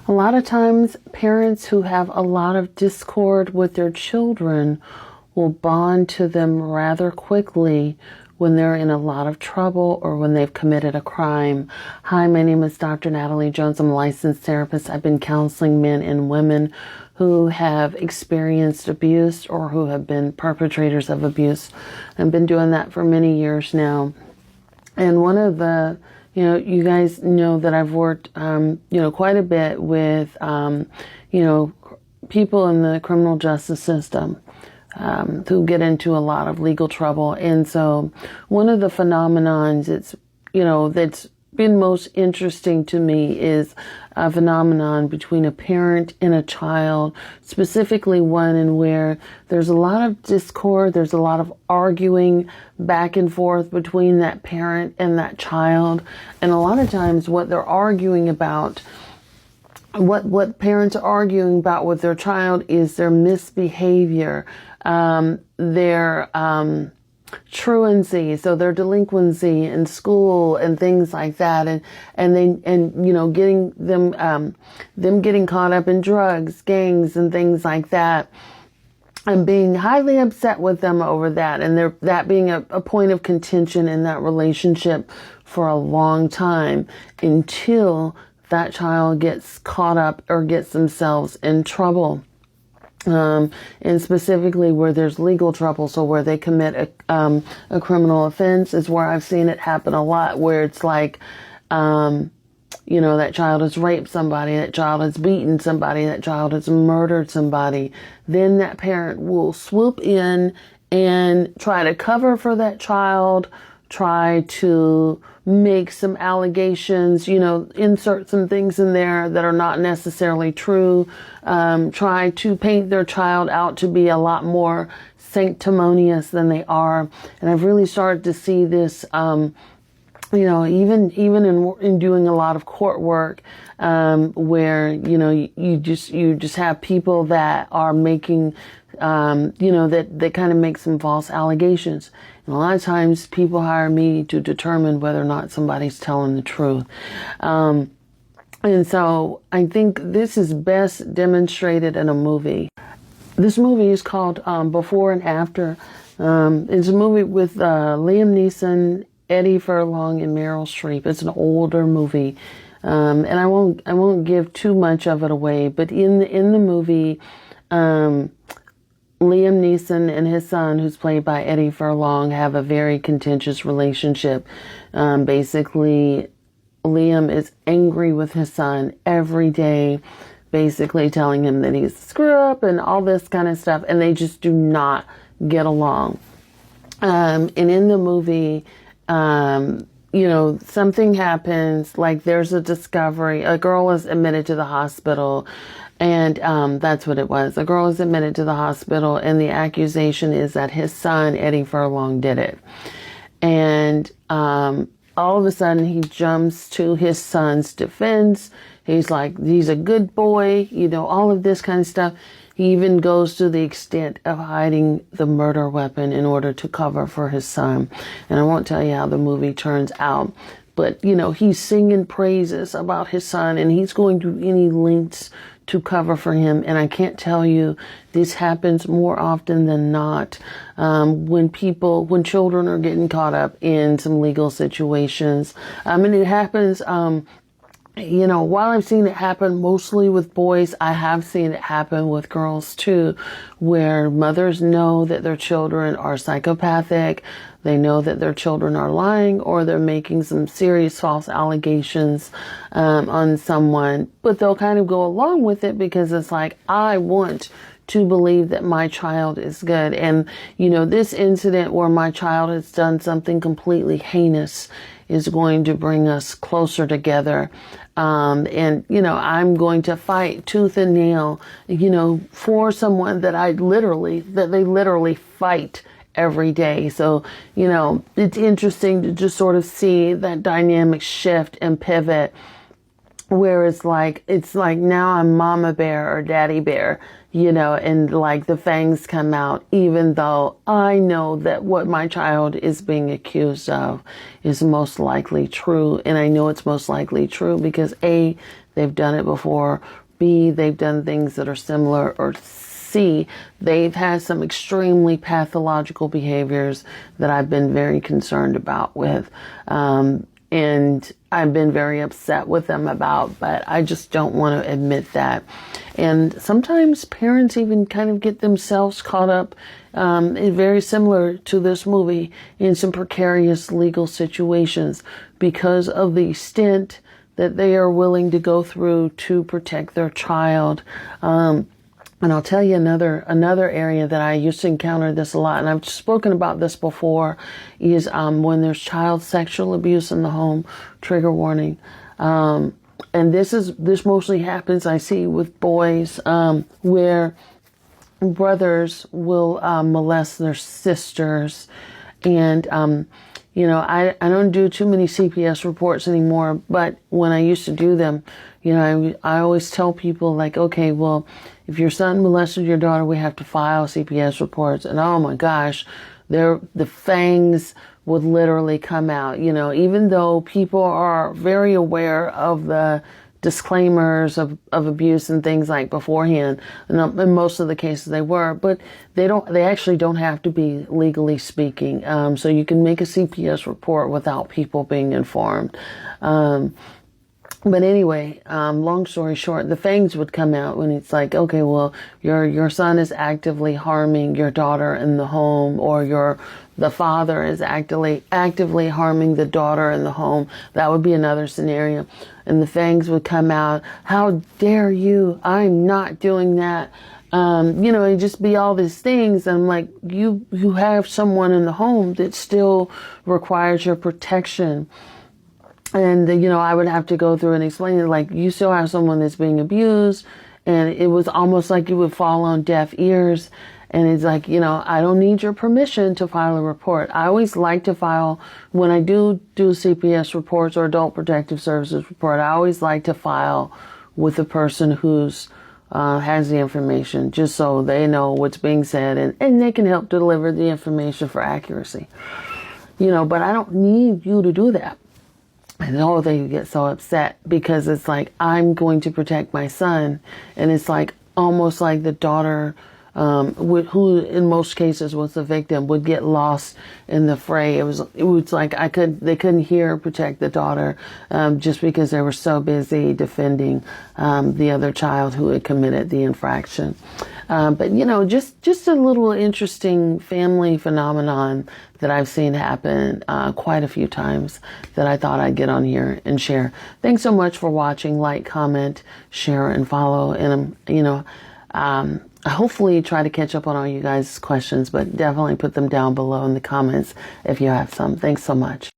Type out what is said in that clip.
A lot of times, parents who have a lot of discord with their children will bond to them rather quickly when they're in a lot of trouble or when they've committed a crime. Hi, my name is Dr. Natalie Jones. I'm a licensed therapist. I've been counseling men and women who have experienced abuse or who have been perpetrators of abuse. I've been doing that for many years now. And one of the, you guys know that I've worked, quite a bit with, people in the criminal justice system who get into a lot of legal trouble. And so one of the phenomenons that's been most interesting to me is a phenomenon between a parent and a child, specifically one in where there's a lot of discord, there's a lot of arguing back and forth between that parent and that child. And a lot of times what they're arguing about, what parents are arguing about with their child is their misbehavior, their truancy, so their delinquency in school and things like that, and getting them getting caught up in drugs, gangs, and things like that, and being highly upset with them over that, and that being a point of contention in that relationship for a long time until that child gets caught up or gets themselves in trouble. And specifically where there's legal trouble, so where they commit a criminal offense is where I've seen it happen a lot, where it's like, that child has raped somebody, that child has beaten somebody, that child has murdered somebody. Then that parent will swoop in and try to cover for that child, try to make some allegations, insert some things in there that are not necessarily true, try to paint their child out to be a lot more sanctimonious than they are. And I've really started to see this, even in doing a lot of court work, where, you just have people that are making, that kind of make some false allegations. And a lot of times people hire me to determine whether or not somebody's telling the truth. And so I think this is best demonstrated in a movie. This movie is called Before and After. It's a movie with Liam Neeson, Eddie Furlong, and Meryl Streep. It's an older movie. And I won't give too much of it away, but in the movie, Liam Neeson and his son, who's played by Eddie Furlong, have a very contentious relationship. Basically, Liam is angry with his son every day, basically telling him that he's a screw up and all this kind of stuff, and they just do not get along. And in the movie, something happens, like there's a discovery, a girl is admitted to the hospital. And that's what it was. A girl is admitted to the hospital, and the accusation is that his son, Eddie Furlong, did it. And all of a sudden, he jumps to his son's defense. He's like, he's a good boy, all of this kind of stuff. He even goes to the extent of hiding the murder weapon in order to cover for his son. And I won't tell you how the movie turns out. But, he's singing praises about his son, and he's going to any lengths to cover for him. And I can't tell you, this happens more often than not when children are getting caught up in some legal situations. And it happens, while I've seen it happen mostly with boys, I have seen it happen with girls too, where mothers know that their children are psychopathic. They know that their children are lying, or they're making some serious false allegations on someone, but they'll kind of go along with it because it's like, I want to believe that my child is good. And, this incident where my child has done something completely heinous is going to bring us closer together. And, I'm going to fight tooth and nail, for someone that they literally fight every day. So, it's interesting to just sort of see that dynamic shift and pivot where it's like now I'm mama bear or daddy bear, and like the fangs come out, even though I know that what my child is being accused of is most likely true. And I know it's most likely true because A, they've done it before. B, they've done things that are similar. Or C, they've had some extremely pathological behaviors that I've been very concerned about with. And I've been very upset with them about, but I just don't want to admit that. And sometimes parents even kind of get themselves caught up, very similar to this movie, in some precarious legal situations because of the extent that they are willing to go through to protect their child. And I'll tell you another area that I used to encounter this a lot, and I've spoken about this before, is when there's child sexual abuse in the home. Trigger warning. And this mostly happens, I see, with boys, where brothers will molest their sisters. And I don't do too many CPS reports anymore, but when I used to do them, I always tell people, like, okay, well, if your son molested your daughter, we have to file CPS reports. And oh my gosh, the fangs would literally come out, even though people are very aware of the disclaimers of abuse and things like beforehand. And in most of the cases they were, but they actually don't have to be, legally speaking. So you can make a CPS report without people being informed. But anyway, long story short, the fangs would come out when it's like, okay, well, your son is actively harming your daughter in the home, or the father is actively harming the daughter in the home. That would be another scenario. And the fangs would come out. How dare you? I'm not doing that. It'd just be all these things. And I'm like, you have someone in the home that still requires your protection. And, I would have to go through and explain it, like, you still have someone that's being abused. And it was almost like you would fall on deaf ears. And it's like, I don't need your permission to file a report. I always like to file, when I do CPS reports or Adult Protective Services report, I always like to file with the person who's has the information, just so they know what's being said, and they can help deliver the information for accuracy. But I don't need you to do that. I know they get so upset because it's like, I'm going to protect my son. And it's like, almost like the daughter, who in most cases was the victim, would get lost in the fray. It was like they couldn't hear or protect the daughter, just because they were so busy defending, the other child who had committed the infraction. But just a little interesting family phenomenon that I've seen happen quite a few times that I thought I'd get on here and share. Thanks so much for watching. Like, comment, share, and follow. And hopefully try to catch up on all you guys' questions, but definitely put them down below in the comments if you have some. Thanks so much.